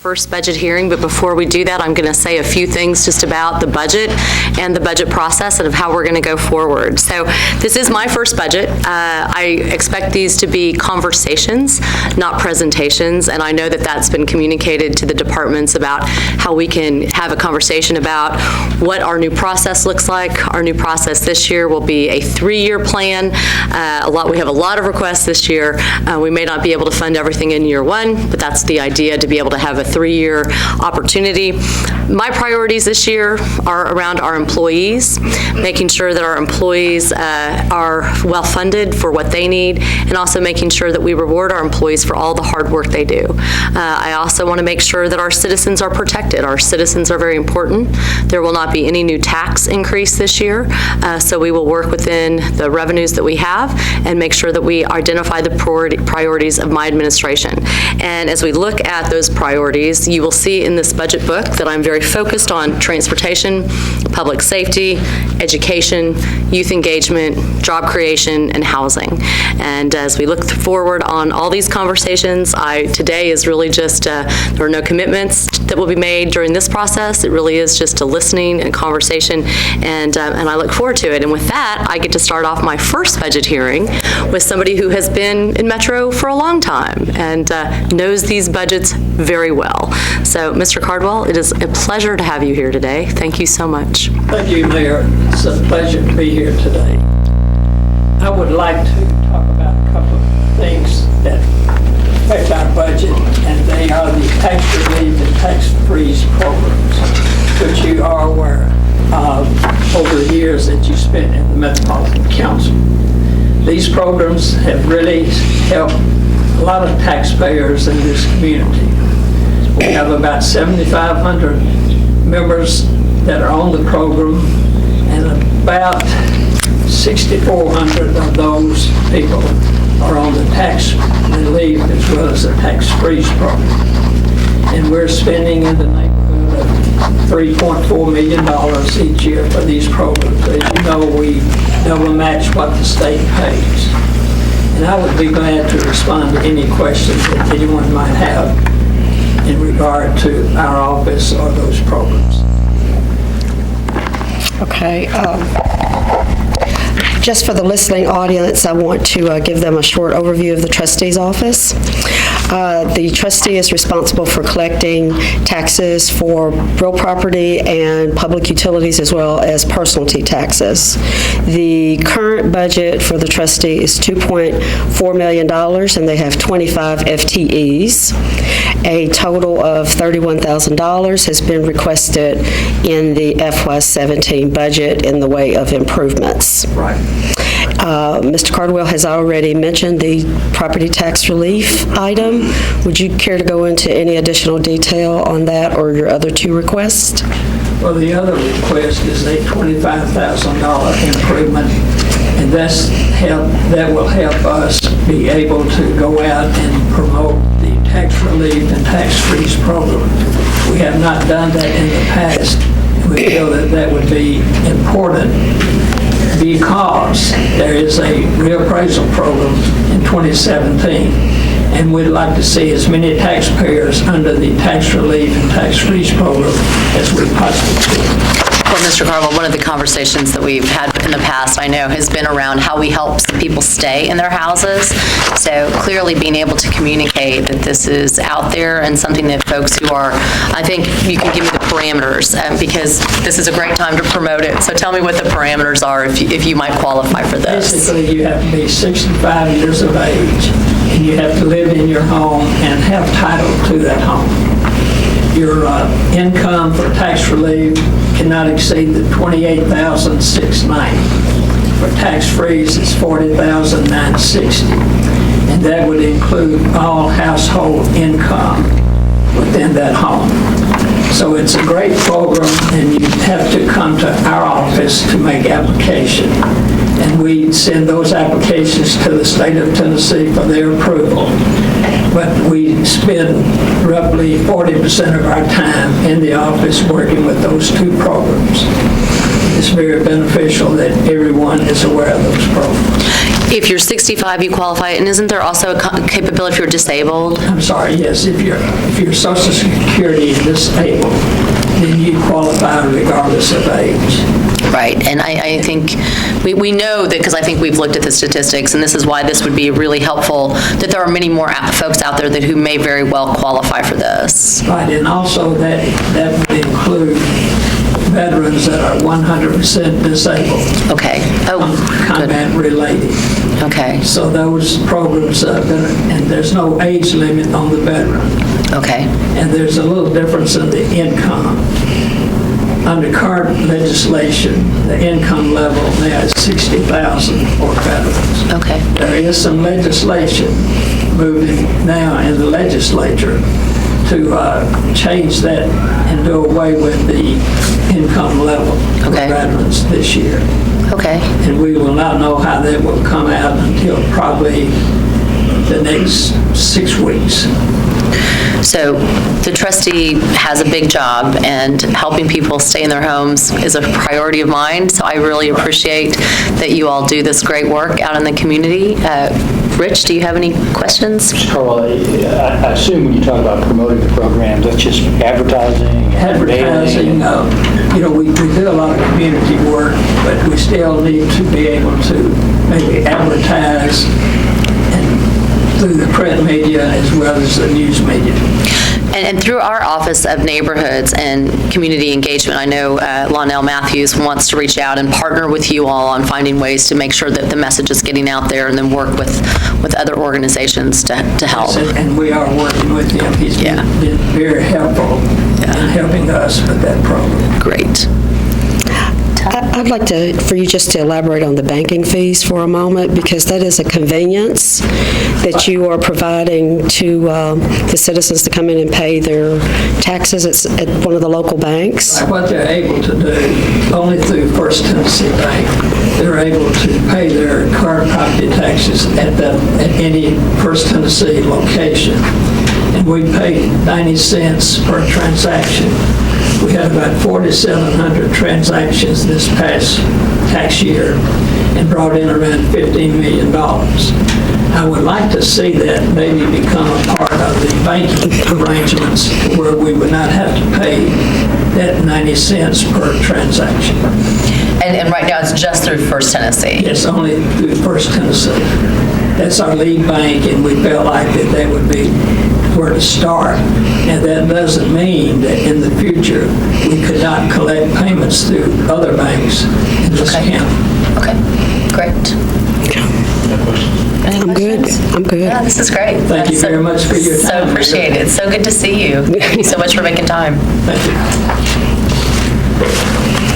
first budget hearing, but before we do that, I'm going to say a few things just about the budget and the budget process and of how we're going to go forward. So this is my first budget. I expect these to be conversations, not presentations, and I know that that's been communicated to the departments about how we can have a conversation about what our new process looks like. Our new process this year will be a 3-year plan. We have a lot of requests this year. We may not be able to fund everything in year 1, but that's the idea, to be able to have a 3-year opportunity. My priorities this year are around our employees, making sure that our employees are well funded for what they need, and also making sure that we reward our employees for all the hard work they do. I also want to make sure that our citizens are protected. Our citizens are very important. There will not be any new tax increase this year, so we will work within the revenues that we have and make sure that we identify the priorities of my administration. And as we look at those priorities, you will see in this budget book that I'm very focused on transportation, public safety, education, youth engagement, job creation, and housing. And as we look forward on all these conversations, today is really just, there are no commitments that will be made during this process. It really is just a listening and conversation, and I look forward to it. And with that, I get to start off my first budget hearing with somebody who has been in Metro for a long time and knows these budgets very well. So, Mr. Cardwell, it is a pleasure to have you here today. Thank you so much. Thank you, Mayor. It's a pleasure to be here today. I would like to talk about a couple of things that affect our budget, and they are the tax relief and tax freeze programs, which you are aware of over the years that you spent in the Metropolitan Council. These programs have really helped a lot of taxpayers in this community. We have about 7,500 members that are on the program, and about 6,400 of those people are on the tax relief as well as the tax freeze program. And we're spending in the neighborhood of $3.4 million each year for these programs. As you know, we double match what the state pays. And I would be glad to respond to any questions that anyone might have in regard to our office or those programs. Okay. Just for the listening audience, I want to give them a short overview of the trustee's office. The trustee is responsible for collecting taxes for real property and public utilities, as well as personalty taxes. The current budget for the trustee is $2.4 million, and they have 25 FTEs. A total of $31,000 has been requested in the FY17 budget in the way of improvements. Right. Mr. Cardwell has already mentioned the property tax relief item. Would you care to go into any additional detail on that or your other two requests? Well, the other request is a $25,000 improvement, and that will help us be able to go out and promote the tax relief and tax freeze program. We have not done that in the past. We feel that that would be important because there is a reappraisal program in 2017, and we'd like to see as many taxpayers under the tax relief and tax freeze program as we possibly can. Well, Mr. Carville, one of the conversations that we've had in the past, I know, has been around how we help people stay in their houses. So clearly being able to communicate that this is out there and something that folks who are, I think you can give me the parameters because this is a great time to promote it. So tell me what the parameters are if you might qualify for this. Basically, you have to be 65 years of age, and you have to live in your home and have title to that home. Your income for tax relief cannot exceed the $28,690. For tax freeze, it's $40,960, and that would include all household income within that home. So it's a great program, and you have to come to our office to make application. And we send those applications to the state of Tennessee for their approval. But we spend roughly 40% of our time in the office working with those two programs. It's very beneficial that everyone is aware of those programs. If you're 65, you qualify, and isn't there also a capability if you're disabled? I'm sorry, yes, if you're Social Security disabled, then you qualify regardless of age. Right, and I think, we know that, because I think we've looked at the statistics, and this is why this would be really helpful, that there are many more folks out there who may very well qualify for this. Right, and also that would include veterans that are 100% disabled. Okay. Oh, good. Combat related. Okay. So those programs are gonna, and there's no age limit on the veteran. Okay. And there's a little difference in the income. Under current legislation, the income level now is $60,000 for veterans. Okay. There is some legislation moving now in the legislature to change that and do away with the income level for Okay. veterans this year. Okay. And we will not know how that will come out until probably the next 6 weeks. So the trustee has a big job, and helping people stay in their homes is a priority of mine, so I really appreciate that you all do this great work out in the community. Rich, do you have any questions? Carl, I assume when you talk about promoting the programs, that's just advertising? Advertising, we do a lot of community work, but we still need to be able to maybe advertise through the print media as well as the news media. And through our Office of Neighborhoods and Community Engagement, I know Lonell Matthews wants to reach out and partner with you all on finding ways to make sure that the message is getting out there, and then work with other organizations to help. And we are working with him. He's Yeah. been very helpful in helping us with that program. Great. I'd like for you just to elaborate on the banking fees for a moment, because that is a convenience that you are providing to the citizens to come in and pay their taxes at one of the local banks. What they're able to do, only through First Tennessee Bank, they're able to pay their current property taxes at any First Tennessee location. And we pay 90 cents per transaction. We had about 4,700 transactions this past tax year and brought in around $15 million. I would like to see that maybe become a part of the banking arrangements where we would not have to pay that 90 cents per transaction. And right now, it's just through First Tennessee? It's only through First Tennessee. That's our lead bank, and we felt like that they would be where to start. And that doesn't mean that in the future we could not collect payments through other banks in this county. Okay, great. Any I'm good. questions? I'm good. Yeah, this is great. Thank you very much for your time. So appreciate it. It's so good to see you. Thank you so much for making time. Thank you.